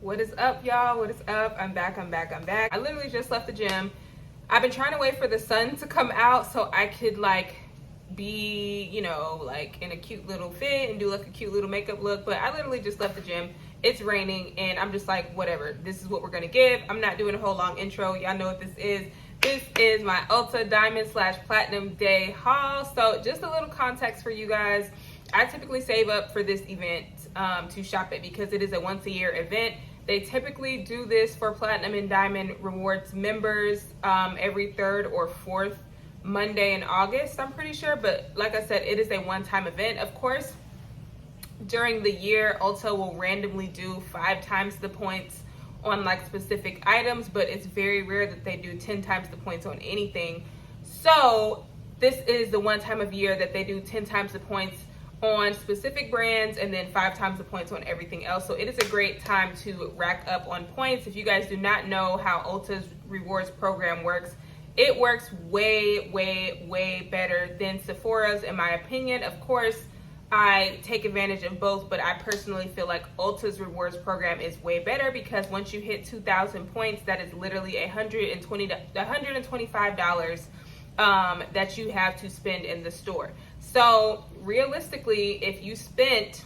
What is up, y'all? What is up? I'm back. I literally just left the gym. I've been trying to wait for the sun to come out so I could like be, you know, like in a cute little fit and do like a cute little makeup look, but I literally just left the gym. It's raining and I'm just like, whatever, this is what we're gonna give. I'm not doing a whole long intro. Y'all know what this is. This is my Ulta Diamond / Platinum Day haul. So just a little context for you guys. I typically save up for this event to shop it because it is a once a year event. They typically do this for Platinum and Diamond Rewards members every 3rd or 4th Monday in August, I'm pretty sure. But like I said, it is a one-time event. Of course, during the year, Ulta will randomly do 5 times the points on like specific items, but it's very rare that they do 10 times the points on anything. So this is the one time of year that they do 10 times the points on specific brands and then 5 times the points on everything else. So it is a great time to rack up on points. If you guys do not know how Ulta's rewards program works, it works way better than Sephora's in my opinion. Of course, I take advantage of both, but I personally feel like Ulta's rewards program is way better because once you hit 2,000 points, that is literally $125 that you have to spend in the store. So realistically, if you spent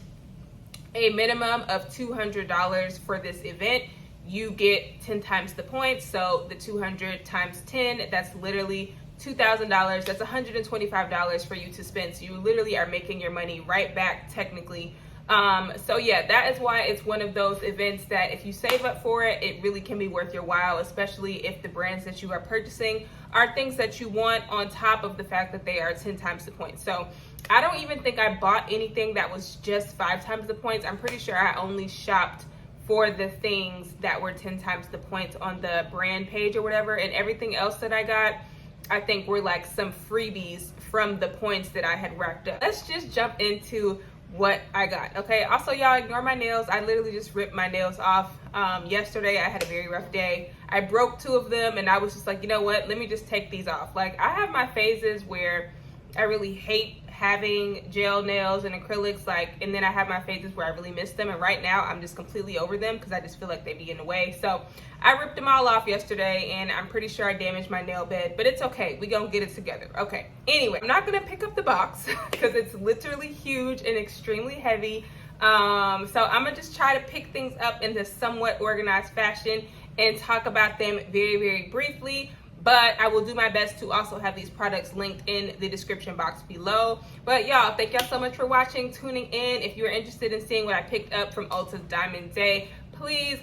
a minimum of $200 for this event, you get 10 times the points. So the 200 times 10, that's literally $2,000. That's $125 for you to spend. So you literally are making your money right back technically. So yeah, that is why it's one of those events that if you save up for it, it really can be worth your while, especially if the brands that you are purchasing are things that you want on top of the fact that they are 10 times the points. So I don't even think I bought anything that was just 5 times the points. I'm pretty sure I only shopped for the things that were 10 times the points on the brand page or whatever, and everything else that I got, I think were like some freebies from the points that I had racked up. Let's just jump into what I got. Okay, also y'all ignore my nails. I literally just ripped my nails off yesterday. I had a very rough day. I broke 2 of them and I was just like, you know what, let me just take these off. Like, I have my phases where I really hate having gel nails and acrylics, like, and then I have my phases where I really miss them, and right now I'm just completely over them because I just feel like they be in the way. So I ripped them all off yesterday and I'm pretty sure I damaged my nail bed, but it's okay, we gonna get it together. Okay, anyway, I'm not gonna pick up the box because it's literally huge and extremely heavy. So I'm gonna just try to pick things up in this somewhat organized fashion and talk about them very briefly. But I will do my best to also have these products linked in the description box below. But y'all, thank y'all so much for watching, tuning in. If you're interested in seeing what I picked up from Ulta's Diamond Day, please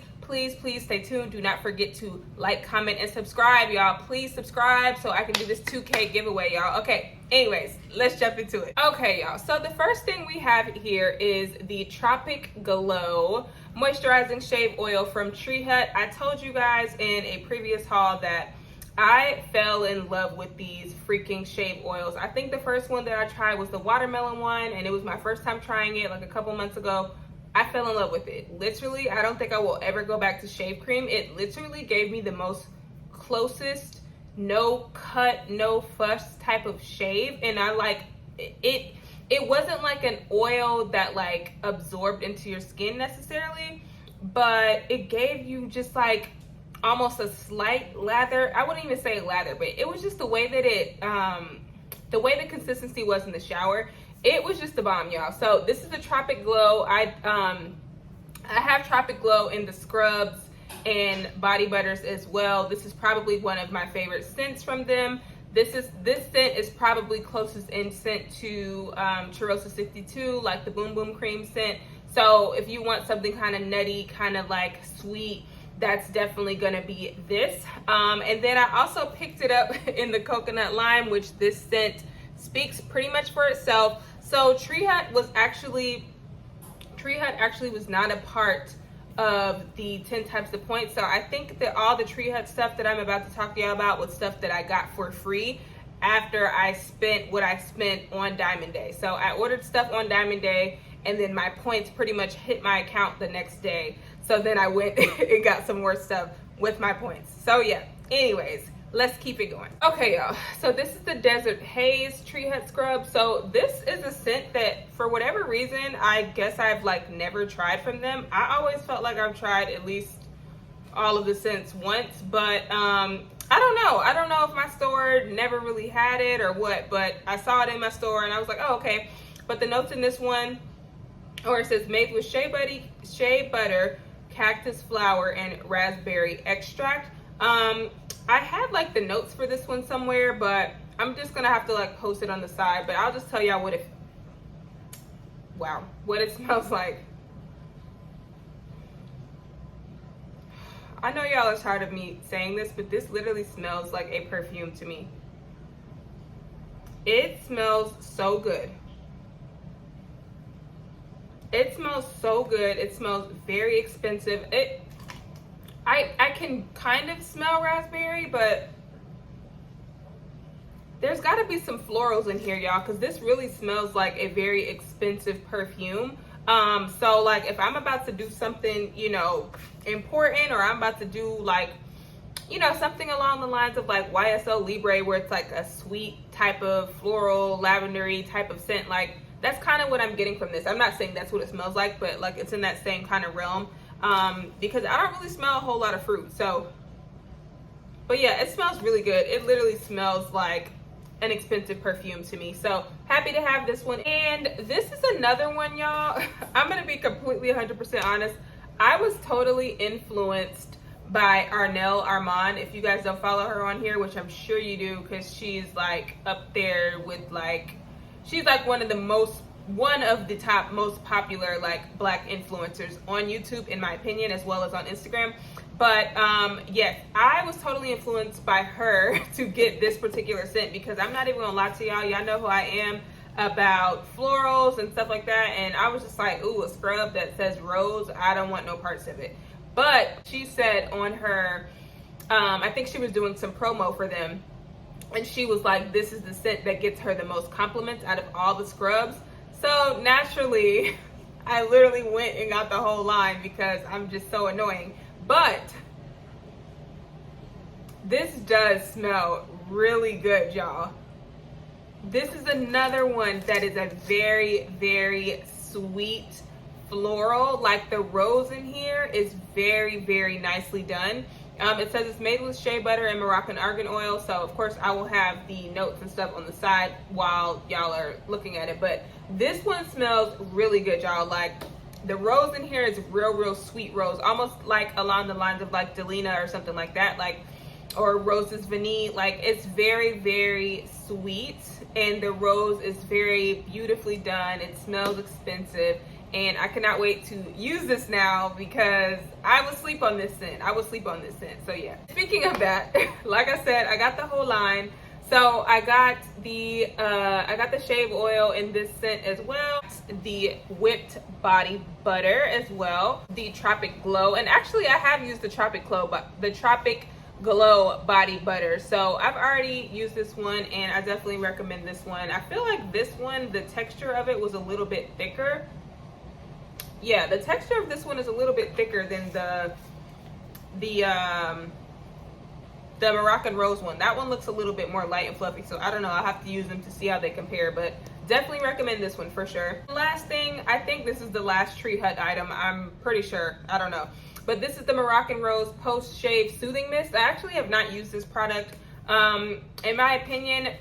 stay tuned. Do not forget to like, comment, and subscribe, y'all. Please subscribe so I can do this 2K giveaway, y'all. Okay, anyways, let's jump into it. Okay, y'all, so the first thing we have here is the Tropic Glow Moisturizing Shave Oil from Tree Hut. I told you guys in a previous haul that I fell in love with these freaking shave oils. I think the first one that I tried was the watermelon one, and it was my first time trying it like a couple months ago. I fell in love with it. Literally, I don't think I will ever go back to shave cream. It literally gave me the most closest, no cut, no fuss type of shave, and I like it. It wasn't like an oil that like absorbed into your skin necessarily, but it gave you just like almost a slight lather. I wouldn't even say lather, but it was just the way that it the way the consistency was in the shower. It was just the bomb, y'all. So this is the Tropic Glow. I have Tropic Glow in the scrubs and body butters as well. This is probably one of my favorite scents from them. This scent is probably closest in scent to Cheirosa 62, like the Boom Boom Cream scent. So if you want something kind of nutty, kind of like sweet, that's definitely gonna be this. And then I also picked it up in the Coconut Lime, which this scent speaks pretty much for itself. So Tree Hut actually was not a part of the 10 times the points. So I think that all the Tree Hut stuff that I'm about to talk to y'all about was stuff that I got for free after I spent what I spent on Diamond Day. So I ordered stuff on Diamond Day and then my points pretty much hit my account the next day. So then I went and got some more stuff with my points. So yeah, anyways, let's keep it going. Okay, y'all, so this is the Desert Haze Tree Hut Scrub. So this is a scent that for whatever reason, I guess I've like never tried from them. I always felt like I've tried at least all of the scents once, but I don't know if my store never really had it or what, but I saw it in my store and I was like, oh, okay. But the notes in this one, or it says made with shea butter, cactus flower, and raspberry extract. I had like the notes for this one somewhere, but I'm just gonna have to like post it on the side, but I'll just tell y'all what it smells like. I know y'all are tired of me saying this, but this literally smells like a perfume to me. It smells so good. It smells so good. It smells very expensive. I can kind of smell raspberry, but there's got to be some florals in here, y'all, because this really smells like a very expensive perfume. So like if I'm about to do something, you know, important, or I'm about to do like, you know, something along the lines of like YSL Libre, where it's like a sweet type of floral, lavendery type of scent, like that's kind of what I'm getting from this. I'm not saying that's what it smells like, but like it's in that same kind of realm, because I don't really smell a whole lot of fruit. So, but yeah, it smells really good. It literally smells like an expensive perfume to me. So happy to have this one. And this is another one, y'all. I'm gonna be completely 100% honest. I was totally influenced by Arnell Armand. If you guys don't follow her on here, which I'm sure you do, because she's like up there with like, she's like one of the top most popular like black influencers on YouTube, in my opinion, as well as on Instagram. But yes, I was totally influenced by her to get this particular scent, because I'm not even gonna lie to y'all. Y'all know who I am about florals and stuff like that, and I was just like, ooh, a scrub that says rose, I don't want no parts of it. But she said on her, I think she was doing some promo for them, and she was like, this is the scent that gets her the most compliments out of all the scrubs. So naturally, I literally went and got the whole line because I'm just so annoying. But this does smell really good, y'all. This is another one that is a very, very sweet floral. Like the rose in here is very, very nicely done. It says it's made with shea butter and Moroccan argan oil. So of course I will have the notes and stuff on the side while y'all are looking at it. But this one smells really good, y'all. Like the rose in here is real sweet rose, almost like along the lines of like Delina or something like that, like, or Rose's Vanille. Like it's very, very sweet, and the rose is very beautifully done. It smells expensive, and I cannot wait to use this now because I will sleep on this scent. So yeah, speaking of that, like I said, I got the whole line. So I got the shave oil in this scent as well, the whipped body butter as well, the Tropic Glow, and actually I have used the Tropic Glow, but the Tropic Glow body butter. So I've already used this one, and I definitely recommend this one. I feel like this one, the texture of it was a little bit thicker. Yeah, the texture of this one is a little bit thicker than the Moroccan Rose one. That one looks a little bit more light and fluffy, so I don't know. I'll have to use them to see how they compare, but definitely recommend this one for sure. Last thing, I think this is the last Tree Hut item. I'm pretty sure. I don't know. But this is the Moroccan Rose Post Shave Soothing Mist. I actually have not used this product. In my opinion,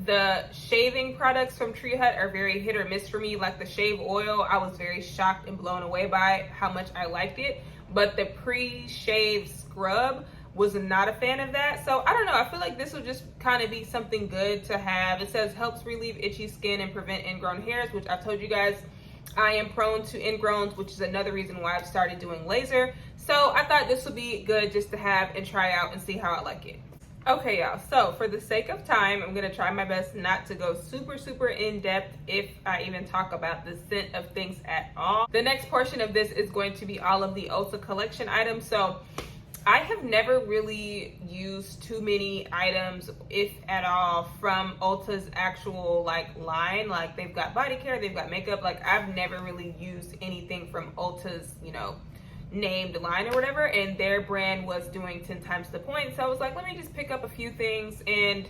the shaving products from Tree Hut are very hit or miss for me. Like the shave oil, I was very shocked and blown away by how much I liked it. But the pre-shave scrub, was not a fan of that. So I don't know, I feel like this will just kind of be something good to have. It says helps relieve itchy skin and prevent ingrown hairs, which I've told you guys I am prone to ingrowns, which is another reason why I've started doing laser. So I thought this would be good just to have and try out and see how I like it. Okay, y'all, so for the sake of time, I'm gonna try my best not to go super in depth if I even talk about the scent of things at all. The next portion of this is going to be all of the Ulta collection items. So I have never really used too many items, if at all, from Ulta's actual like line. Like they've got body care, they've got makeup. Like I've never really used anything from Ulta's, you know, named line or whatever, and their brand was doing 10 times the point. So I was like, let me just pick up a few things, and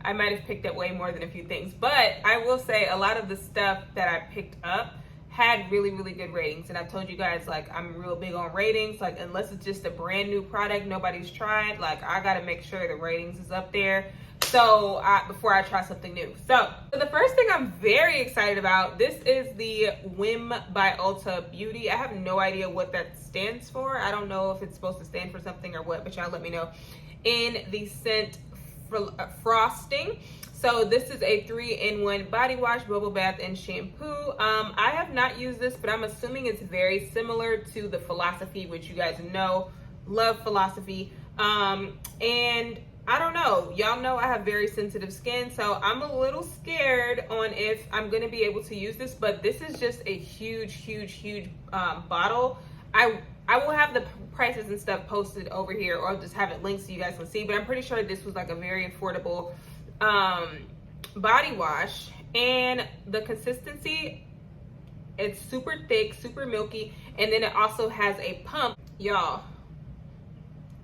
I might have picked up way more than a few things. But I will say a lot of the stuff that I picked up had really, really good ratings. And I've told you guys, like, I'm real big on ratings. Like, unless it's just a brand new product nobody's tried, like, I gotta make sure the ratings is up there. So before I try something new. So the first thing I'm very excited about, this is the Whim by Ulta Beauty. I have no idea what that stands for. I don't know if it's supposed to stand for something or what, but y'all let me know. In the scent Frosting. So this is a 3-in-1 body wash, bubble bath, and shampoo. I have not used this, but I'm assuming it's very similar to the Philosophy, which you guys know, love Philosophy. And I don't know, y'all know I have very sensitive skin, so I'm a little scared on if I'm gonna be able to use this, but this is just a huge bottle. I will have the prices and stuff posted over here, or I'll just have it linked so you guys can see, but I'm pretty sure this was like a very affordable body wash. And the consistency, it's super thick, super milky, and then it also has a pump. Y'all,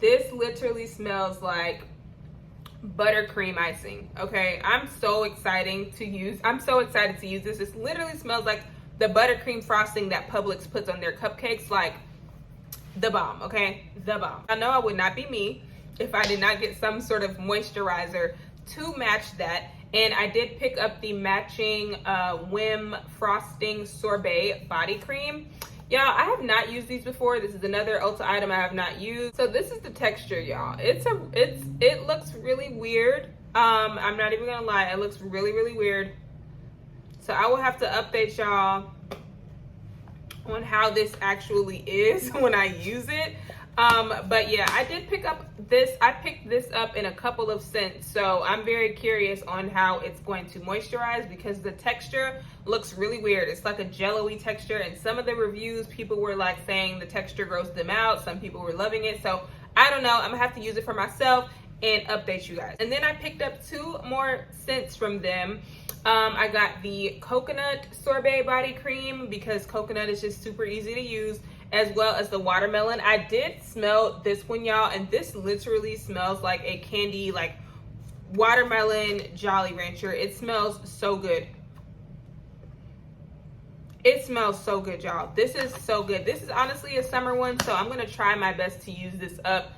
this literally smells like buttercream icing. Okay, I'm so excited to use this. This literally smells like the buttercream frosting that Publix puts on their cupcakes. Like, the bomb. Okay, the bomb. I know I would not be me if I did not get some sort of moisturizer to match that. And I did pick up the matching Whim Frosting Sorbet body cream. Y'all, I have not used these before. This is another Ulta item I have not used. So this is the texture, y'all. It looks really weird. I'm not even gonna lie, it looks really weird. So I will have to update y'all on how this actually is when I use it. But yeah, I did pick up this. I picked this up in a couple of scents, so I'm very curious on how it's going to moisturize, because the texture looks really weird. It's like a jello-y texture, and some of the reviews, people were like saying the texture grossed them out. Some people were loving it, so I don't know. I'm gonna have to use it for myself and update you guys. And then I picked up 2 more scents from them. I got the Coconut Sorbet Body Cream, because coconut is just super easy to use, as well as the watermelon. I did smell this one, y'all, and this literally smells like a candy, like watermelon Jolly Rancher. It smells so good. It smells so good, y'all. This is so good. This is honestly a summer one, so I'm gonna try my best to use this up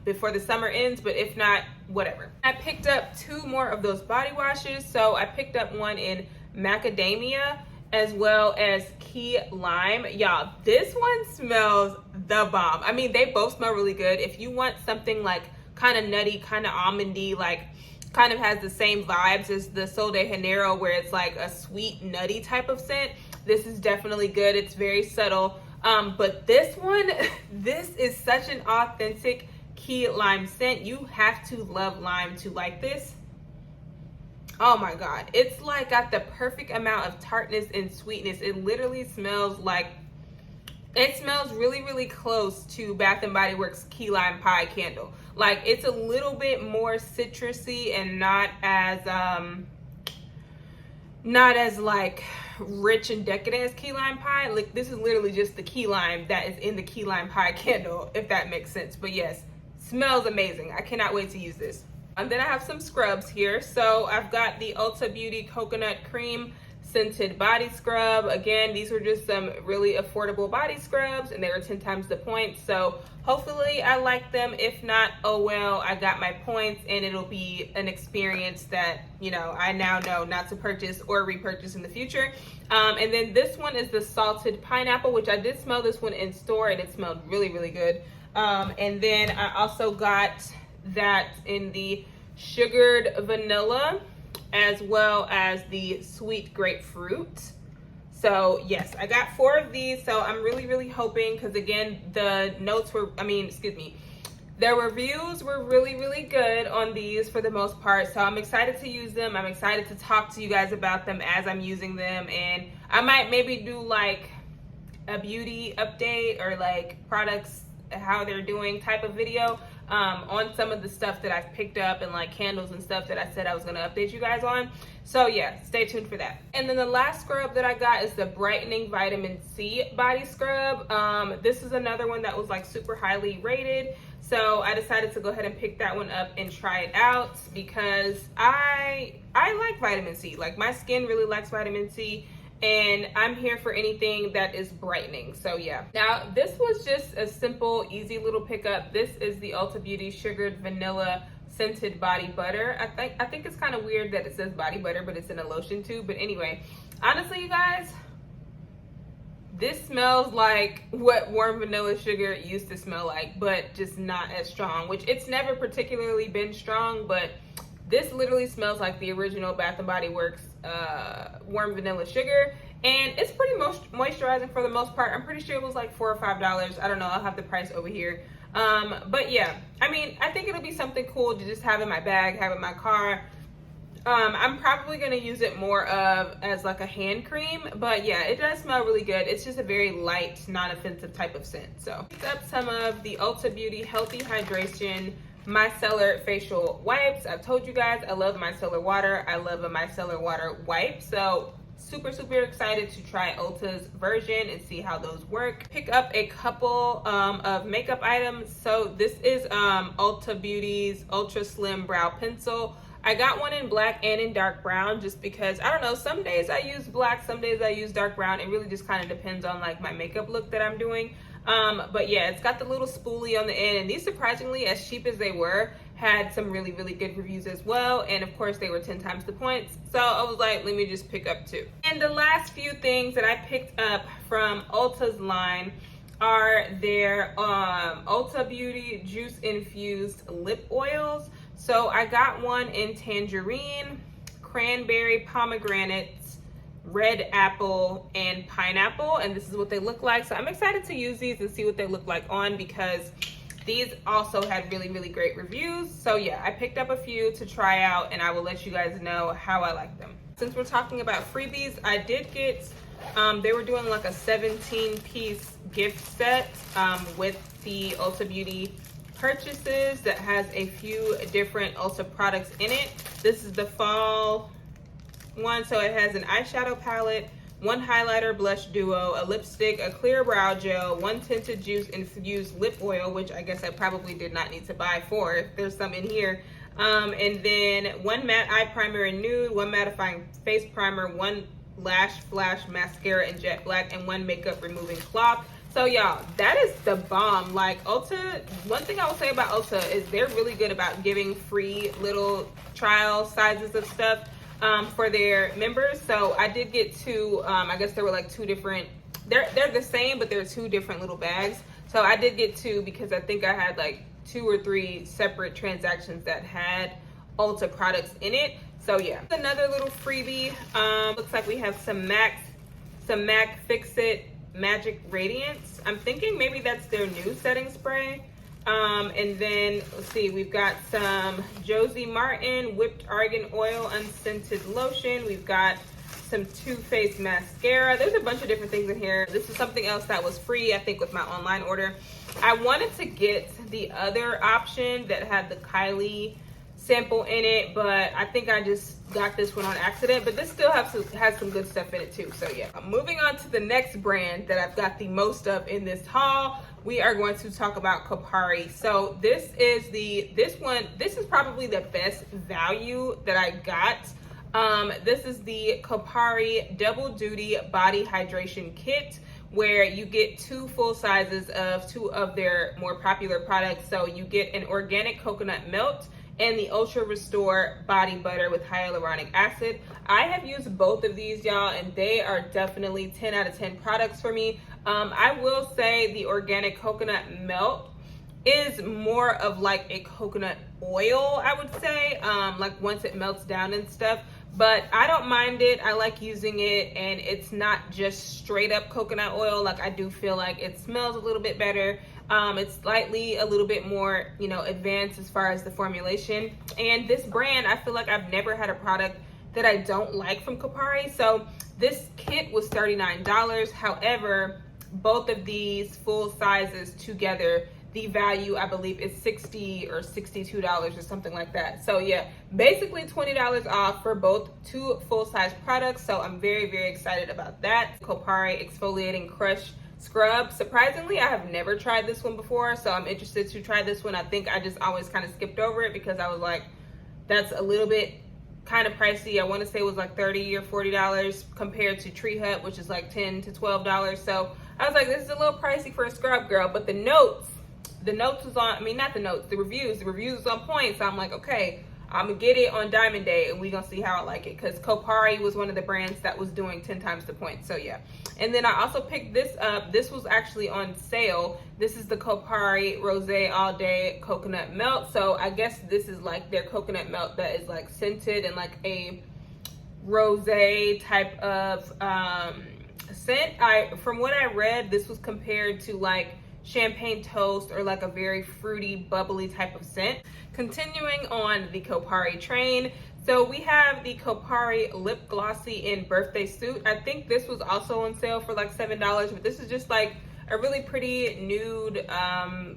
before the summer ends, but if not, whatever. I picked up 2 more of those body washes. So I picked up one in macadamia as well as key lime. Y'all, this one smells the bomb. I mean, they both smell really good. If you want something like kind of nutty, kind of almondy, like kind of has the same vibes as the Sol de Janeiro, where it's like a sweet nutty type of scent, this is definitely good. It's very subtle. But this one, this is such an authentic key lime scent. You have to love lime to like this. Oh my God. It's like got the perfect amount of tartness and sweetness. It literally smells like, it smells really close to Bath & Body Works Key Lime Pie Candle. Like, it's a little bit more citrusy and not as like rich and decadent as key lime pie. Like, this is literally just the key lime that is in the key lime pie candle, if that makes sense. But yes, smells amazing. I cannot wait to use this. And then I have some scrubs here. So I've got the Ulta Beauty Coconut Cream Scented Body Scrub. Again, these were just some really affordable body scrubs, and they were 10 times the points. So hopefully I like them. If not, oh well, I got my points, and it'll be an experience that, you know, I now know not to purchase or repurchase in the future. And then this one is the Salted Pineapple, which I did smell this one in store, and it smelled really good. And then I also got that in the Sugared Vanilla, as well as the Sweet Grapefruit. So yes, I got 4 of these. So I'm really hoping, because again, the notes were, their reviews were really good on these for the most part. So I'm excited to use them. I'm excited to talk to you guys about them as I'm using them. And I might maybe do like a beauty update or like products, how they're doing type of video. on some of the stuff that I've picked up, and like candles and stuff that I said I was going to update you guys on. So yeah, stay tuned for that. And then the last scrub that I got is the Brightening Vitamin C Body Scrub. This is another one that was like super highly rated. So I decided to go ahead and pick that one up and try it out because I like vitamin C. Like, my skin really likes vitamin C, and I'm here for anything that is brightening. So yeah. Now, this was just a simple, easy little pickup. This is the Ulta Beauty Sugared Vanilla Scented Body Butter. I think it's kind of weird that it says body butter, but it's in a lotion too. But anyway, honestly, you guys, this smells like what warm vanilla sugar used to smell like, but just not as strong, which it's never particularly been strong, but this literally smells like the original Bath & Body Works warm vanilla sugar, and it's pretty moisturizing for the most part. I'm pretty sure it was like $4 or $5. I don't know, I'll have the price over here. But yeah, I mean, I think it'll be something cool to just have in my bag, have in my car. I'm probably going to use it more of as like a hand cream, but yeah, it does smell really good. It's just a very light, non-offensive type of scent. So picked up some of the Ulta Beauty Healthy Hydration Micellar Facial Wipes. I've told you guys I love micellar water. I love a micellar water wipe. So super excited to try Ulta's version and see how those work. Pick up a couple of makeup items. So this is Ulta Beauty's Ultra Slim Brow Pencil. I got one in black and in dark brown just because, I don't know, some days I use black, some days I use dark brown. It really just kind of depends on like my makeup look that I'm doing. But yeah, it's got the little spoolie on the end, and these, surprisingly, as cheap as they were, had some really good reviews as well. And of course, they were 10 times the points. So I was like, let me just pick up two. And the last few things that I picked up from Ulta's line are their Ulta Beauty Juice Infused Lip Oils. So I got one in tangerine, cranberry, pomegranate, red apple, and pineapple, and this is what they look like. So I'm excited to use these and see what they look like on, because these also had really great reviews. So yeah, I picked up a few to try out, and I will let you guys know how I like them. Since we're talking about freebies, I did get, they were doing like a 17-piece gift set with the Ulta Beauty purchases that has a few different Ulta products in it. This is the fall one, so it has an eyeshadow palette, one highlighter blush duo, a lipstick, a clear brow gel, one tinted juice infused lip oil, which I guess I probably did not need to buy for if there's some in here, and then one matte eye primer in nude, one mattifying face primer, one lash flash mascara in jet black, and one makeup removing cloth. So y'all, that is the bomb. Like, Ulta, one thing I will say about Ulta is they're really good about giving free little trial sizes of stuff for their members. So I did get two, I guess there were like two different, they're the same, but they're two different little bags. So I did get two because I think I had like 2 or 3 separate transactions that had Ulta products in it. So yeah, another little freebie. Looks like we have some MAC Fix It Magic Radiance. I'm thinking maybe that's their new setting spray. And then let's see, we've got some Josie Martin Whipped Argan Oil Unscented Lotion. We've got some Too Faced mascara. There's a bunch of different things in here. This is something else that was free, I think, with my online order. I wanted to get the other option that had the Kylie sample in it, but I think I just got this one on accident. But this still has some good stuff in it too. So yeah, moving on to the next brand that I've got the most of in this haul, we are going to talk about Kopari. So this is this is probably the best value that I got. This is the Kopari Double Duty Body Hydration Kit, where you get 2 full sizes of 2 of their more popular products. So you get an organic coconut melt and the Ultra Restore Body Butter with hyaluronic acid. I have used both of these, y'all, and they are definitely 10 out of 10 products for me. I will say the organic coconut melt is more of like a coconut oil, I would say, like once it melts down and stuff. But I don't mind it. I like using it, and it's not just straight up coconut oil. Like, I do feel like it smells a little bit better. It's slightly a little bit more, you know, advanced as far as the formulation. And this brand, I feel like I've never had a product that I don't like from Kopari. So this kit was $39. However, both of these full sizes together, the value, I believe, is $60 or $62 or something like that. So yeah, basically $20 off for both 2 full-size products. So I'm very, very excited about that. Kopari Exfoliating Crush Scrub. Surprisingly, I have never tried this one before, so I'm interested to try this one. I think I just always kind of skipped over it because I was like, that's a little bit kind of pricey. I want to say it was like $30 or $40 compared to Tree Hut, which is like $10 to $12. So I was like, this is a little pricey for a scrub, girl. But the notes was on, I mean, not the notes, the reviews was on point. So I'm like, okay, I'm gonna get it on Diamond Day and we're gonna see how I like it, because Kopari was one of the brands that was doing 10 times the points. So yeah. And then I also picked this up. This was actually on sale. This is the Kopari Rosé All Day Coconut Melt. So I guess this is like their coconut melt that is like scented and like a rosé type of scent. From what I read, this was compared to like champagne toast or like a very fruity, bubbly type of scent. Continuing on the Kopari train, so we have the Kopari Lip Glossy in Birthday Suit. I think this was also on sale for like $7, but this is just like a really pretty nude,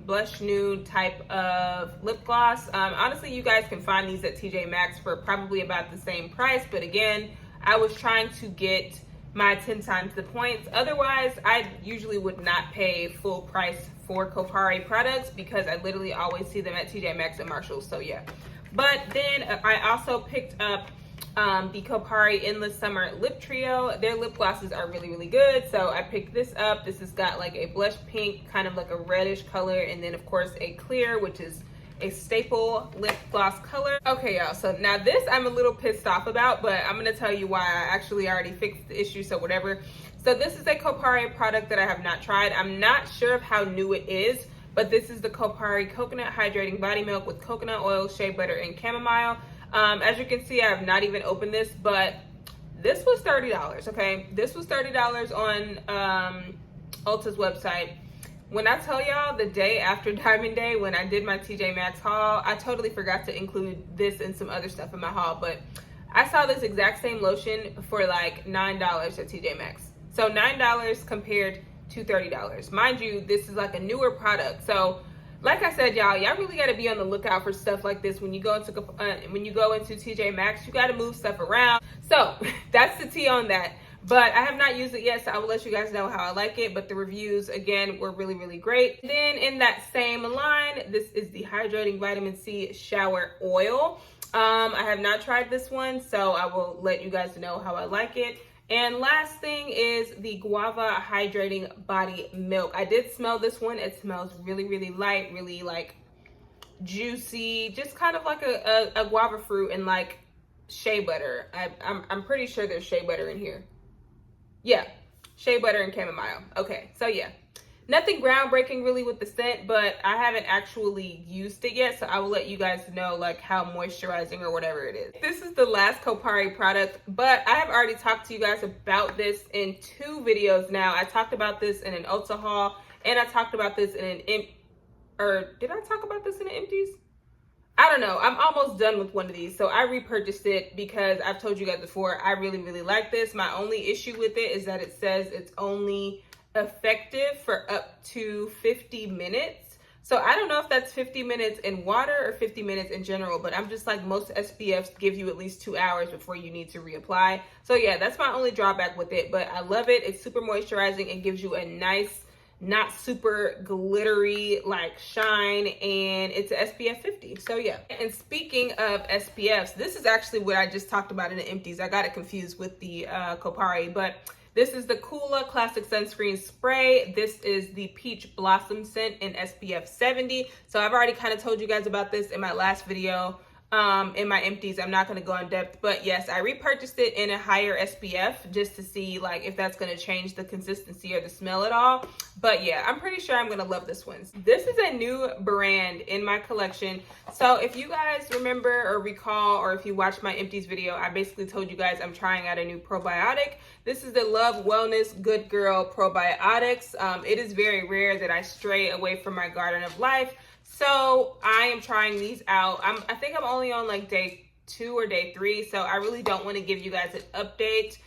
blush nude type of lip gloss. Honestly, you guys can find these at TJ Maxx for probably about the same price, but again, I was trying to get my 10 times the points. Otherwise, I usually would not pay full price for Kopari products because I literally always see them at TJ Maxx and Marshalls. So yeah. But then I also picked up the Kopari Endless Summer Lip Trio. Their lip glosses are really, really good. So I picked this up. This has got like a blush pink, kind of like a reddish color, and then of course a clear, which is a staple lip gloss color. Okay, y'all, so now this I'm a little pissed off about, but I'm gonna tell you why. I actually already fixed the issue, so whatever. So this is a Kopari product that I have not tried. I'm not sure of how new it is, but this is the Kopari Coconut Hydrating Body Milk with coconut oil, shea butter, and chamomile. As you can see, I have not even opened this, but this was $30, okay? This was $30 on Ulta's website. When I tell y'all, the day after Diamond Day, when I did my TJ Maxx haul, I totally forgot to include this and some other stuff in my haul, but I saw this exact same lotion for like $9 at TJ Maxx. So $9 compared to $30. Mind you, this is like a newer product. So like I said, y'all really got to be on the lookout for stuff like this when you go into TJ Maxx. You got to move stuff around. So that's the tea on that. But I have not used it yet, so I will let you guys know how I like it. But the reviews, again, were really, really great. Then in that same line, this is the Hydrating Vitamin C Shower Oil. I have not tried this one, so I will let you guys know how I like it. And last thing is the Guava Hydrating Body Milk. I did smell this one. It smells really, really light, really like juicy, just kind of like a guava fruit and like shea butter. I'm pretty sure there's shea butter in here. Yeah, shea butter and chamomile. Okay, so yeah, nothing groundbreaking really with the scent, but I haven't actually used it yet, so I will let you guys know like how moisturizing or whatever it is. This is the last Kopari product, but I have already talked to you guys about this in 2 videos now. I talked about this in an Ulta haul, and I talked about this in an did I talk about this in an Empties? I don't know. I'm almost done with one of these. So I repurchased it because I've told you guys before, I really, really like this. My only issue with it is that it says it's only effective for up to 50 minutes. So I don't know if that's 50 minutes in water or 50 minutes in general, but I'm just like, most SPFs give you at least 2 hours before you need to reapply. So yeah, that's my only drawback with it, but I love it. It's super moisturizing and gives you a nice, not super glittery like shine, and it's an SPF 50. So yeah. And speaking of SPFs, this is actually what I just talked about in the Empties. I got it confused with the Kopari, but this is the Kula Classic Sunscreen Spray. This is the Peach Blossom Scent in SPF 70. So I've already kind of told you guys about this in my last video. In my Empties, I'm not going to go in depth, but yes, I repurchased it in a higher SPF just to see like if that's going to change the consistency or the smell at all. But yeah, I'm pretty sure I'm going to love this one. This is a new brand in my collection. So if you guys remember or recall, or if you watched my Empties video, I basically told you guys I'm trying out a new probiotic. This is the Love Wellness Good Girl Probiotics. It is very rare that I stray away from my Garden of Life. So I am trying these out. I think I'm only on like day 2 or day 3. So I really don't want to give you guys an update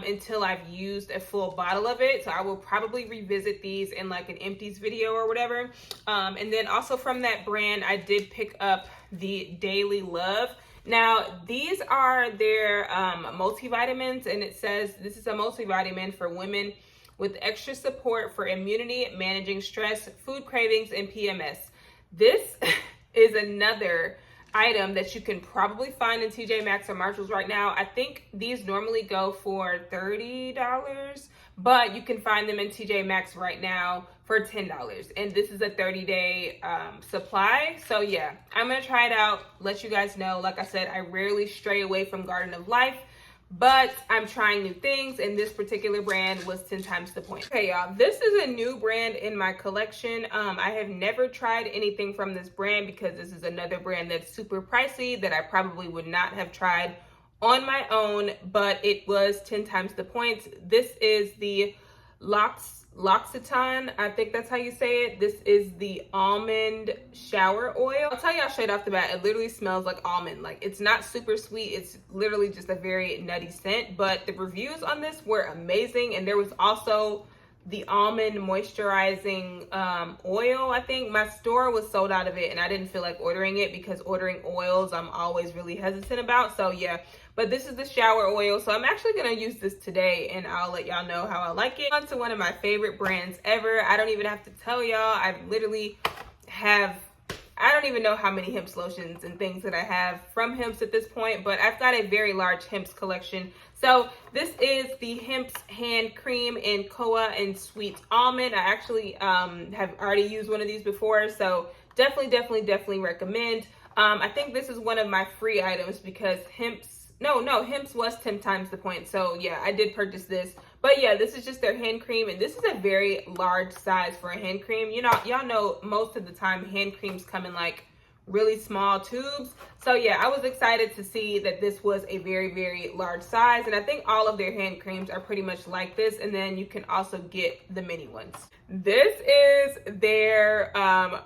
until I've used a full bottle of it. So I will probably revisit these in like an empties video or whatever. And then also from that brand, I did pick up the Daily Love. Now, these are their multivitamins, and it says this is a multivitamin for women with extra support for immunity, managing stress, food cravings, and PMS. This is another item that you can probably find in TJ Maxx or Marshalls right now. I think these normally go for $30, but you can find them in TJ Maxx right now for $10. And this is a 30-day supply. So yeah, I'm gonna try it out, let you guys know. Like I said, I rarely stray away from Garden of Life, but I'm trying new things, and this particular brand was 10 times the point. Okay, y'all, this is a new brand in my collection. I have never tried anything from this brand because this is another brand that's super pricey that I probably would not have tried on my own, but it was 10 times the points. This is the L'Occitane, I think that's how you say it. This is the almond shower oil. I'll tell y'all straight off the bat, it literally smells like almond. Like, it's not super sweet, it's literally just a very nutty scent, but the reviews on this were amazing. And there was also the almond moisturizing oil. I think my store was sold out of it, and I didn't feel like ordering it because ordering oils I'm always really hesitant about. So yeah, but this is the shower oil, so I'm actually gonna use this today, and I'll let y'all know how I like it. On to one of my favorite brands ever. I don't even have to tell y'all, I literally have, I don't even know how many Hempz lotions and things that I have from Hempz at this point, but I've got a very large Hempz collection. So this is the Hempz hand cream in Koa and Sweet Almond. I actually have already used one of these before, so definitely recommend. I think this is one of my free items because Hempz was 10 times the point. So yeah, I did purchase this. But yeah, this is just their hand cream, and this is a very large size for a hand cream. You know, y'all know most of the time hand creams come in like really small tubes. So yeah, I was excited to see that this was a very large size, and I think all of their hand creams are pretty much like this, and then you can also get the mini ones. This is their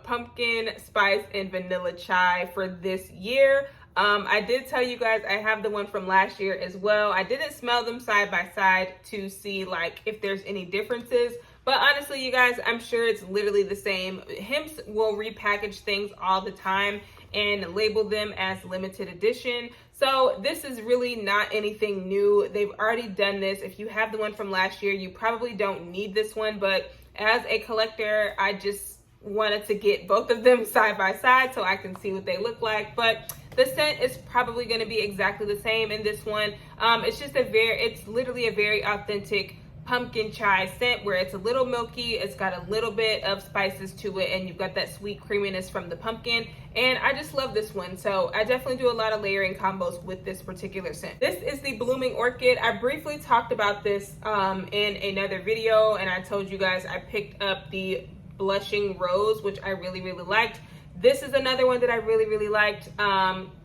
pumpkin spice and vanilla chai for this year. I did tell you guys I have the one from last year as well. I didn't smell them side by side to see like if there's any differences, but honestly, you guys, I'm sure it's literally the same. Hempz will repackage things all the time and label them as limited edition. So this is really not anything new. They've already done this. If you have the one from last year, you probably don't need this one, but as a collector, I just wanted to get both of them side by side so I can see what they look like. But the scent is probably going to be exactly the same in this one. It's literally a very authentic pumpkin chai scent where it's a little milky, it's got a little bit of spices to it, and you've got that sweet creaminess from the pumpkin. And I just love this one. So I definitely do a lot of layering combos with this particular scent. This is the Blooming Orchid. I briefly talked about this in another video, and I told you guys I picked up the Blushing Rose, which I really liked. This is another one that I really liked.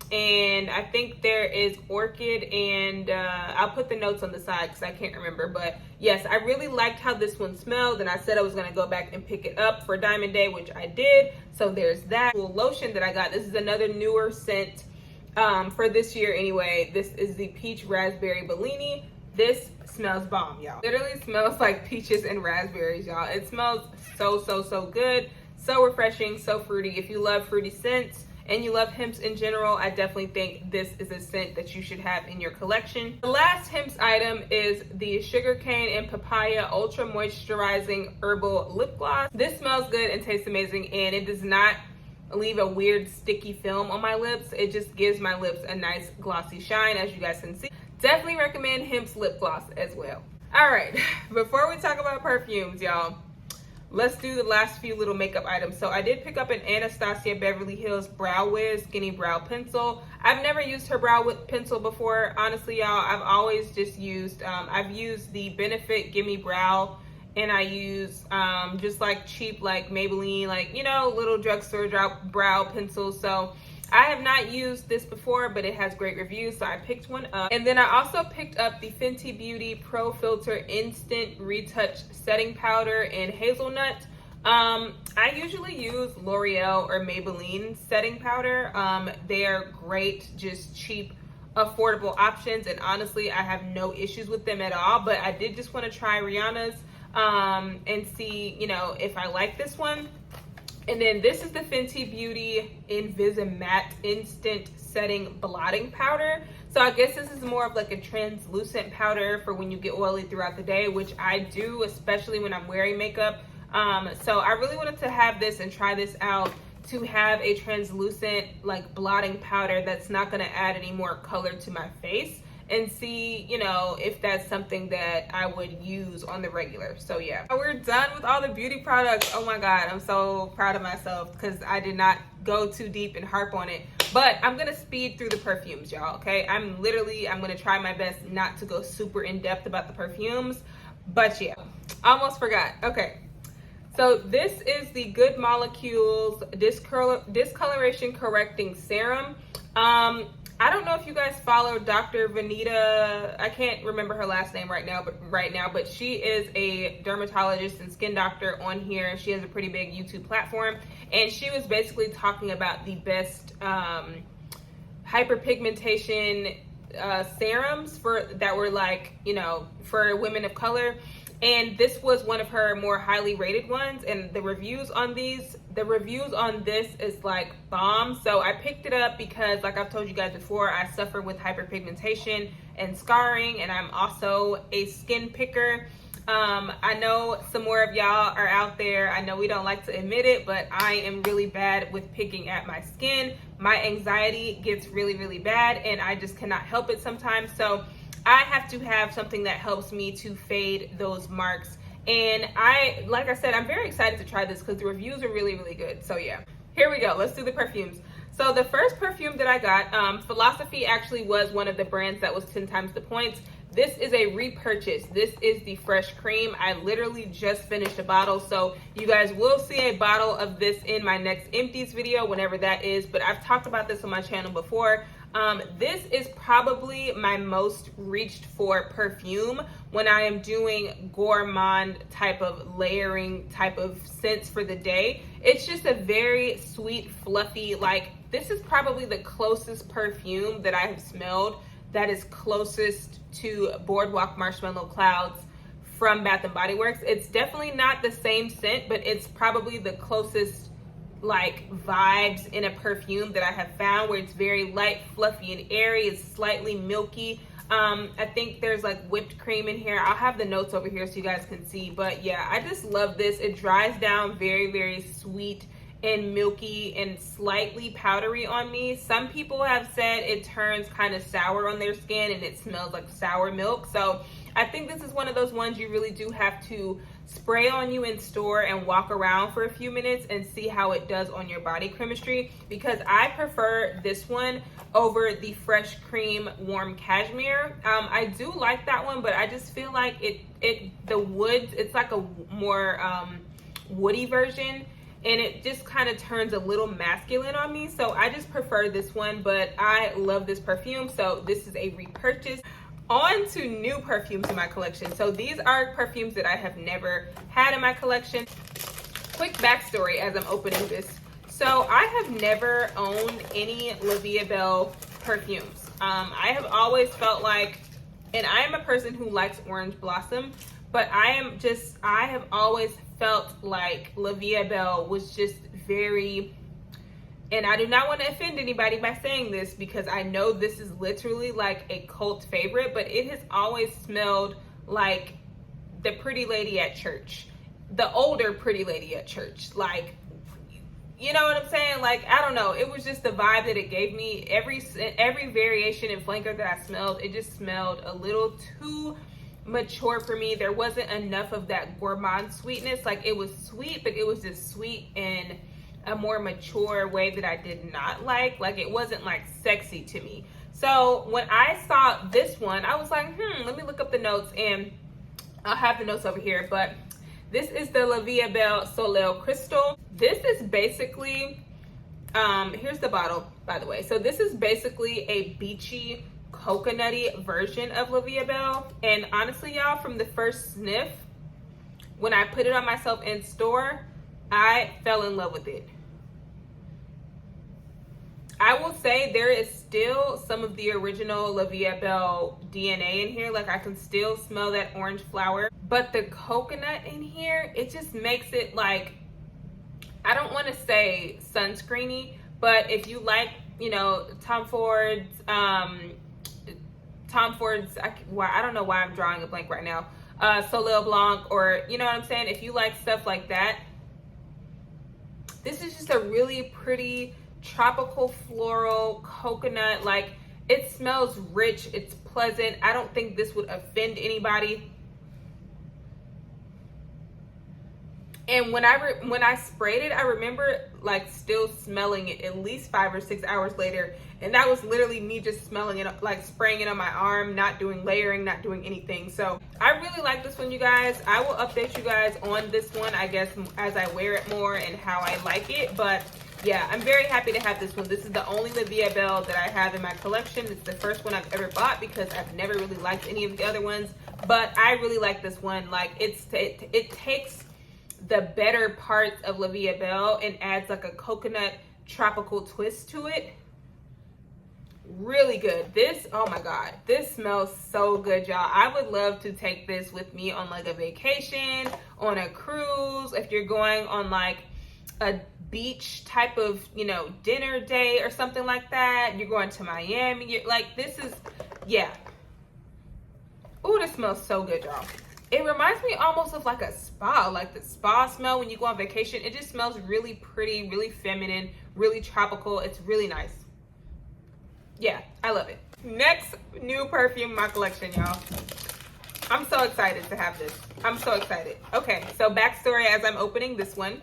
And I think there is Orchid, and I'll put the notes on the side because I can't remember. But yes, I really liked how this one smelled, and I said I was going to go back and pick it up for Diamond Day, which I did. So there's that. Lotion that I got. This is another newer scent for this year anyway. This is the Peach Raspberry Bellini. This smells bomb, y'all. Literally smells like peaches and raspberries, y'all. It smells so good. So refreshing, so fruity. If you love fruity scents and you love Hempz in general, I definitely think this is a scent that you should have in your collection. The last Hempz item is the Sugarcane and Papaya Ultra Moisturizing Herbal Lip Gloss. This smells good and tastes amazing, and it does not leave a weird sticky film on my lips. It just gives my lips a nice glossy shine, as you guys can see. Definitely recommend Hempz lip gloss as well. All right, before we talk about perfumes, y'all, let's do the last few little makeup items. So I did pick up an Anastasia Beverly Hills Brow Wiz Skinny Brow Pencil. I've never used her brow pencil before, honestly, y'all. I've always just used, I've used the Benefit Gimme Brow, and I use just like cheap, like Maybelline, like, you know, little drugstore brow pencils. So I have not used this before, but it has great reviews, so I picked one up. And then I also picked up the Fenty Beauty Pro Filter Instant Retouch Setting Powder in Hazelnut. I usually use L'Oreal or Maybelline setting powder. They are great, just cheap affordable options, and honestly I have no issues with them at all. But I did just want to try Rihanna's and see, you know, if I like this one. And then this is the Fenty Beauty Invisimatte Instant Setting Blotting Powder. So I guess this is more of like a translucent powder for when you get oily throughout the day, which I do, especially when I'm wearing makeup. So I really wanted to have this and try this out, to have a translucent like blotting powder that's not going to add any more color to my face, and see, you know, if that's something that I would use on the regular. So yeah, we're done with all the beauty products. Oh my god, I'm so proud of myself because I did not go too deep and harp on it. But I'm gonna speed through the perfumes, y'all, okay? I'm gonna try my best not to go super in depth about the perfumes. But yeah, almost forgot. Okay, so this is the Good Molecules Discoloration Correcting Serum. I don't know if you guys follow Dr. Vanita. I can't remember her last name right now, but she is a dermatologist and skin doctor on here. She has a pretty big YouTube platform, and she was basically talking about the best hyperpigmentation serums that were like, you know, for women of color. And this was one of her more highly rated ones, and the reviews on this is like bomb. So I picked it up because, like I've told you guys before, I suffer with hyperpigmentation and scarring, and I'm also a skin picker. I know some more of y'all are out there. I know we don't like to admit it, but I am really bad with picking at my skin. My anxiety gets really, really bad, and I just cannot help it sometimes. So I have to have something that helps me to fade those marks. And like I said, I'm very excited to try this because the reviews are really, really good. So yeah, here we go. Let's do the perfumes. So the first perfume that I got, Philosophy actually was one of the brands that was 10 times the points. This is a repurchase. This is the Fresh Cream. I literally just finished a bottle, so you guys will see a bottle of this in my next empties video, whenever that is. But I've talked about this on my channel before. This is probably my most reached for perfume when I am doing gourmand type of layering type of scents for the day. It's just a very sweet, fluffy, like, this is probably the closest perfume that I have smelled that is closest to Boardwalk Marshmallow Clouds from Bath & Body Works. It's definitely not the same scent, but it's probably the closest like vibes in a perfume that I have found, where it's very light, fluffy, and airy. It's slightly milky. I think there's like whipped cream in here. I'll have the notes over here so you guys can see. But yeah, I just love this. It dries down very, very sweet and milky and slightly powdery on me. Some people have said it turns kind of sour on their skin and it smells like sour milk. So I think this is one of those ones you really do have to spray on you in store and walk around for a few minutes and see how it does on your body chemistry, because I prefer this one over the Fresh Cream Warm Cashmere. I do like that one, but I just feel like the woods, it's like a more woody version, and it just kind of turns a little masculine on me. So I just prefer this one, but I love this perfume, so this is a repurchase. On to new perfumes in my collection. So these are perfumes that I have never had in my collection. Quick backstory as I'm opening this. So I have never owned any La Vie Belle perfumes. I have always felt like, and I am a person who likes Orange Blossom, but I have always felt like La Vie Belle was just very, and I do not want to offend anybody by saying this because I know this is literally like a cult favorite, but it has always smelled like the pretty lady at church, the older pretty lady at church. Like, you know what I'm saying? Like, I don't know. It was just the vibe that it gave me. Every variation and flanker that I smelled, it just smelled a little too mature for me. There wasn't enough of that gourmand sweetness. Like, it was sweet, but it was just sweet in a more mature way that I did not like. Like, it wasn't like sexy to me. So when I saw this one, I was like, let me look up the notes, and I'll have the notes over here. But this is the La Vie Belle Soleil Crystal. This is basically, here's the bottle, by the way. So this is basically a beachy, coconutty version of La Vie Belle. And honestly, y'all, from the first sniff, when I put it on myself in store, I fell in love with it. I will say there is still some of the original La Vie Belle DNA in here. Like I can still smell that orange flower, but the coconut in here, it just makes it like, I don't want to say sunscreeny, but if you like, you know, Tom Ford's, I don't know why I'm drawing a blank right now, Soleil Blanc, or you know what I'm saying? If you like stuff like that, this is just a really pretty tropical floral coconut. Like it smells rich, it's pleasant. I don't think this would offend anybody. And when I sprayed it, I remember like still smelling it at least 5 or 6 hours later. And that was literally me just smelling it, like spraying it on my arm, not doing layering, not doing anything. So I really like this one, you guys. I will update you guys on this one, I guess, as I wear it more and how I like it. But yeah, I'm very happy to have this one. This is the only La Vie Belle that I have in my collection. It's the first one I've ever bought because I've never really liked any of the other ones. But I really like this one. Like it takes the better parts of La Vie Belle and adds like a coconut tropical twist to it. Really good. This, oh my god, this smells so good, y'all. I would love to take this with me on like a vacation, on a cruise, if you're going on like a beach type of, you know, dinner date or something like that. You're going to Miami, you're like, this is, yeah. Oh, this smells so good, y'all. It reminds me almost of like a spa, like the spa smell when you go on vacation. It just smells really pretty, really feminine, really tropical. It's really nice. Yeah, I love it. Next new perfume in my collection, y'all. I'm so excited to have this. I'm so excited. Okay, so backstory as I'm opening this one.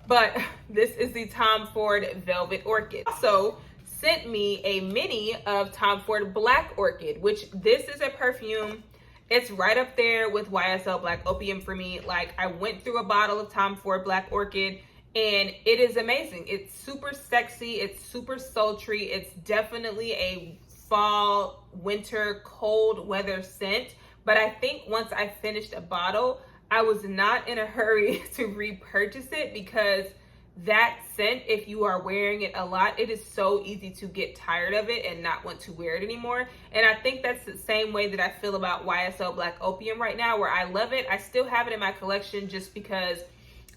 But this is the Tom Ford Velvet Orchid. Also sent me a mini of Tom Ford Black Orchid, which this is a perfume. It's right up there with YSL Black Opium for me. Like I went through a bottle of Tom Ford Black Orchid and it is amazing. It's super sexy. It's super sultry. It's definitely a fall, winter, cold weather scent. But I think once I finished a bottle, I was not in a hurry to repurchase it because that scent, if you are wearing it a lot, it is so easy to get tired of it and not want to wear it anymore. And I think that's the same way that I feel about YSL Black Opium right now, where I love it. I still have it in my collection just because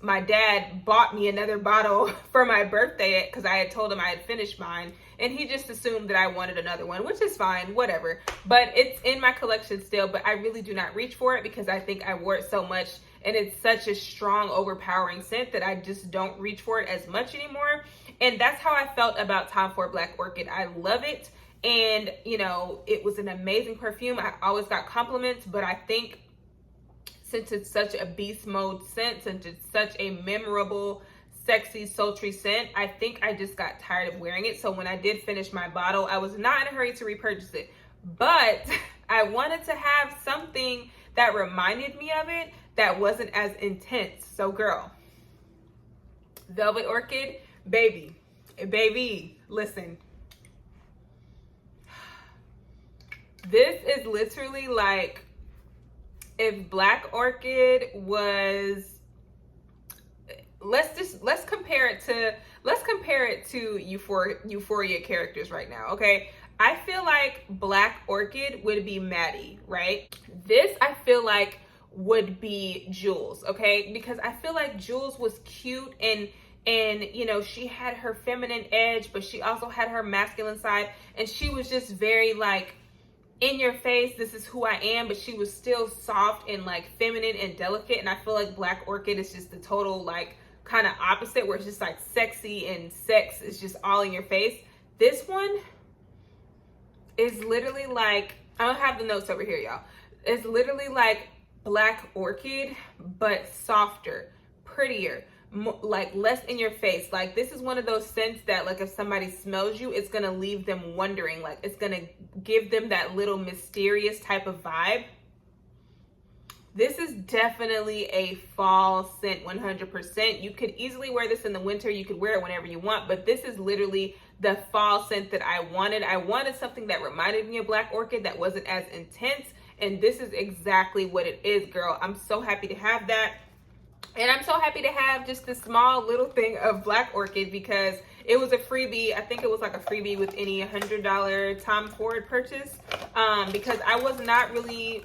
my dad bought me another bottle for my birthday because I had told him I had finished mine, and he just assumed that I wanted another one, which is fine, whatever. But it's in my collection still, but I really do not reach for it because I think I wore it so much and it's such a strong, overpowering scent that I just don't reach for it as much anymore. And that's how I felt about Tom Ford Black Orchid. I love it. And, you know, it was an amazing perfume. I always got compliments, but I think since it's such a beast mode scent, since it's such a memorable, sexy, sultry scent, I think I just got tired of wearing it. So when I did finish my bottle, I was not in a hurry to repurchase it. But I wanted to have something that reminded me of it that wasn't as intense. So girl, Velvet Orchid, baby, listen. This is literally like if Black Orchid was, let's compare it to Euphoria characters right now, okay? I feel like Black Orchid would be Maddie, right? This I feel like would be Jules, okay? Because I feel like Jules was cute and you know, she had her feminine edge, but she also had her masculine side, and she was just very like in your face, this is who I am, but she was still soft and like feminine and delicate. And I feel like Black Orchid is just the total like kind of opposite, where it's just like sexy and sex is just all in your face. This one is literally like, I don't have the notes over here, y'all. It's literally like Black Orchid, but softer, prettier, like less in your face. Like this is one of those scents that like if somebody smells you, it's gonna leave them wondering, like it's gonna give them that little mysterious type of vibe. This is definitely a fall scent, 100%. You could easily wear this in the winter. You could wear it whenever you want, but this is literally the fall scent that I wanted. I wanted something that reminded me of Black Orchid that wasn't as intense, and this is exactly what it is, girl. I'm so happy to have that. And I'm so happy to have just this small little thing of Black Orchid because It was a freebie. I think it was like a freebie with any $100 Tom Ford purchase, because I was not really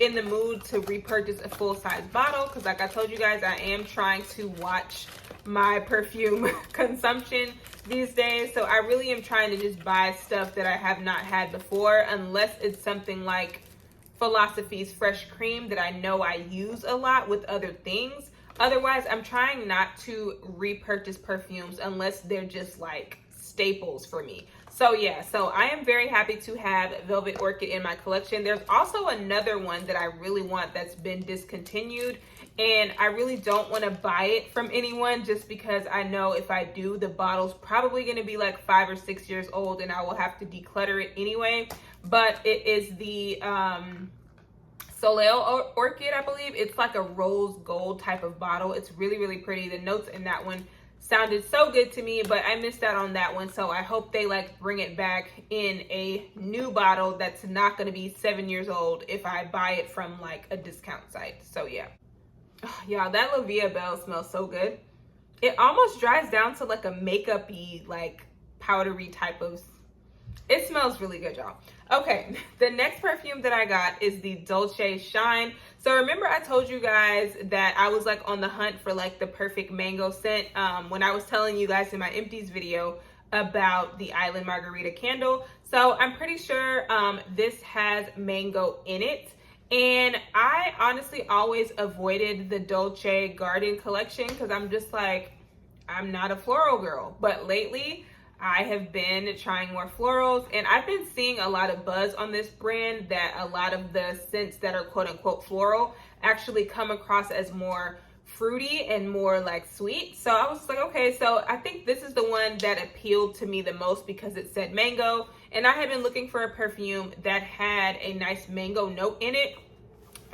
in the mood to repurchase a full-size bottle, because like I told you guys, I am trying to watch my perfume consumption these days. So I really am trying to just buy stuff that I have not had before, unless it's something like Philosophy's Fresh Cream that I know I use a lot with other things. Otherwise, I'm trying not to repurchase perfumes unless they're just like staples for me. So yeah, so I am very happy to have Velvet Orchid in my collection. There's also another one that I really want that's been discontinued, and I really don't want to buy it from anyone just because I know if I do, the bottle's probably going to be like 5 or 6 years old and I will have to declutter it anyway. But it is the Soleil Orchid, I believe. It's like a rose gold type of bottle. It's really, really pretty. The notes in that one sounded so good to me, but I missed out on that one. So I hope they like bring it back in a new bottle that's not going to be 7 years old if I buy it from like a discount site. So yeah. Oh, y'all, that La Vie Belle smells so good. It almost dries down to like a makeup-y, like powdery type of, it smells really good, y'all. Okay, the next perfume that I got is the Dolce Shine. So remember I told you guys that I was like on the hunt for like the perfect mango scent when I was telling you guys in my empties video about the Island Margarita candle. So I'm pretty sure this has mango in it. And I honestly always avoided the Dolce Garden collection because I'm just like, I'm not a floral girl. But lately, I have been trying more florals, and I've been seeing a lot of buzz on this brand that a lot of the scents that are quote unquote floral actually come across as more fruity and more like sweet. So I was like, okay, so I think this is the one that appealed to me the most because it said mango, and I had been looking for a perfume that had a nice mango note in it,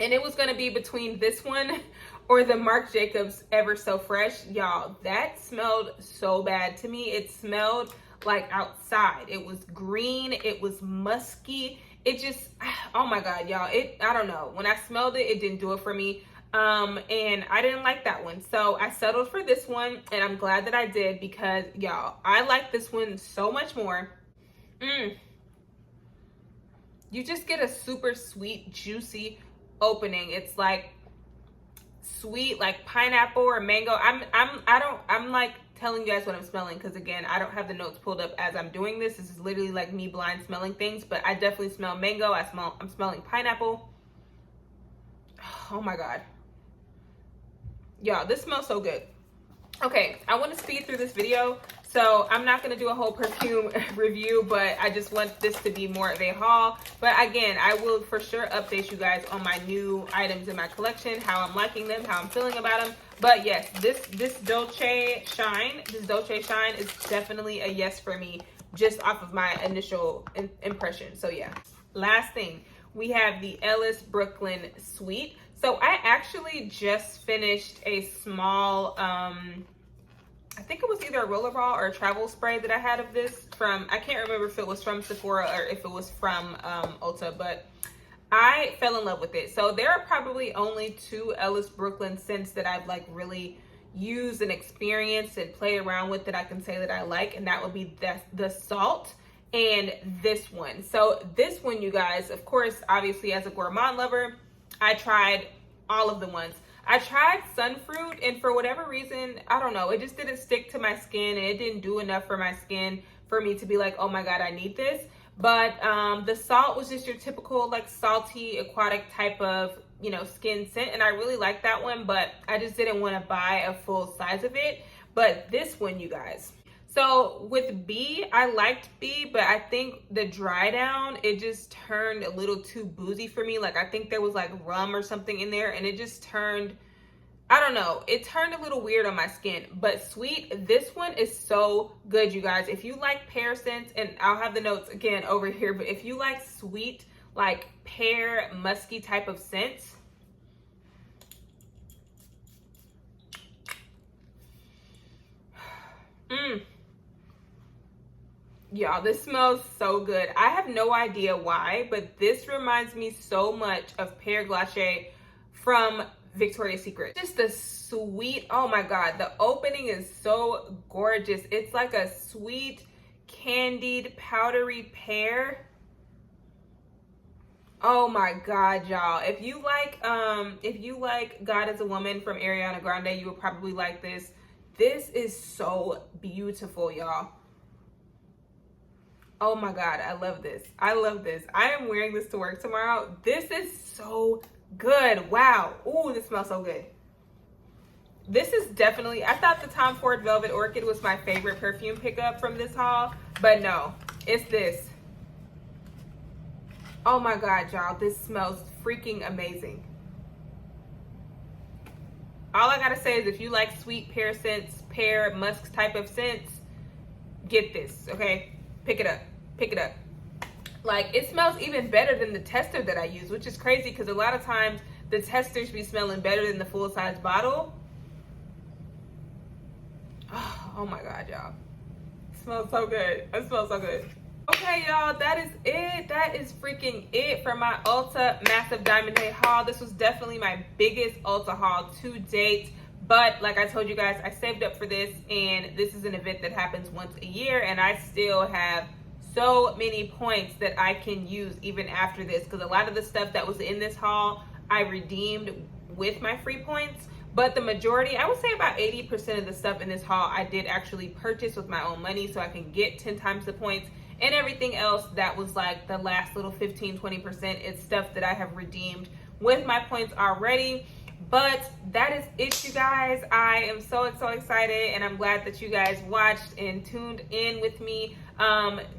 and it was going to be between this one or the Marc Jacobs Ever So Fresh. Y'all, that smelled so bad to me. It smelled like outside. It was green, it was musky, it just, oh my god, y'all, I don't know, when I smelled it, it didn't do it for me. And I didn't like that one, so I settled for this one, and I'm glad that I did because y'all, I like this one so much more. You just get a super sweet, juicy opening. It's like sweet, like pineapple or mango. I'm like telling you guys what I'm smelling because again, I don't have the notes pulled up as I'm doing this. This is literally like me blind smelling things, but I definitely smell mango. I'm smelling pineapple. Oh my god, y'all, this smells so good. Okay, I want to speed through this video, so I'm not going to do a whole perfume review, but I just want this to be more of a haul. But again, I will for sure update you guys on my new items in my collection, how I'm liking them, how I'm feeling about them. But yes, this Dolce Shine is definitely a yes for me, just off of my initial impression. So yeah. Last thing, we have the Ellis Brooklyn Suite. So I actually just finished a small, I think it was either a rollerball or a travel spray that I had of this from, I can't remember if it was from Sephora or if it was from Ulta, but I fell in love with it. So there are probably only 2 Ellis Brooklyn scents that I've like really used and experienced and played around with that I can say that I like, and that would be the Salt and this one. So this one, you guys, of course, obviously as a gourmand lover, I tried all of the ones. I tried Sunfruit, and for whatever reason, I don't know, it just didn't stick to my skin, and it didn't do enough for my skin for me to be like, oh my god, I need this. But the Salt was just your typical like salty aquatic type of, you know, skin scent, and I really like that one, but I just didn't want to buy a full size of it. But this one, you guys, so with B, I liked B, but I think the dry down, it just turned a little too boozy for me. Like I think there was like rum or something in there, and it just turned, I don't know, it turned a little weird on my skin. But Sweet, this one is so good, you guys. If you like pear scents, and I'll have the notes again over here, but if you like sweet, like pear, musky type of scents, y'all, this smells so good. I have no idea why, but this reminds me so much of Pear Glace from Victoria's Secret. Just the sweet, oh my God, the opening is so gorgeous. It's like a sweet, candied, powdery pear. Oh my God, y'all. If you like God is a Woman from Ariana Grande, you will probably like this. This is so beautiful, y'all. Oh my God, I love this. I love this. I am wearing this to work tomorrow. This is so good. Wow. Ooh, this smells so good. This is definitely, I thought the Tom Ford Velvet Orchid was my favorite perfume pickup from this haul, but no, it's this. Oh my God, y'all, this smells freaking amazing. All I gotta say is if you like sweet pear scents, pear, musk type of scents, get this, okay? Pick it up, pick it up. Like, it smells even better than the tester that I use, which is crazy because a lot of times the testers be smelling better than the full-size bottle. Oh my God, y'all. It smells so good. It smells so good. Okay, y'all, that is it. That is freaking it for my Ulta Massive Diamond Day haul. This was definitely my biggest Ulta haul to date. But like I told you guys, I saved up for this, and this is an event that happens once a year, and I still have so many points that I can use even after this, because a lot of the stuff that was in this haul I redeemed with my free points, but the majority, I would say about 80% of the stuff in this haul I did actually purchase with my own money, so I can get 10 times the points. And everything else that was like the last little 15-20%, it's stuff that I have redeemed with my points already. But that is it, you guys. I am so excited, and I'm glad that you guys watched and tuned in with me.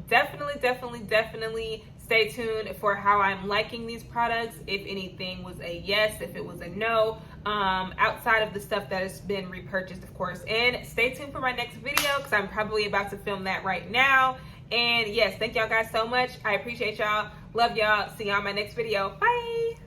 Definitely stay tuned for how I'm liking these products. If anything was a yes, if it was a no, outside of the stuff that has been repurchased, of course. And stay tuned for my next video, because I'm probably about to film that right now. And yes, thank y'all guys so much. I appreciate y'all. Love y'all. See y'all in my next video. Bye.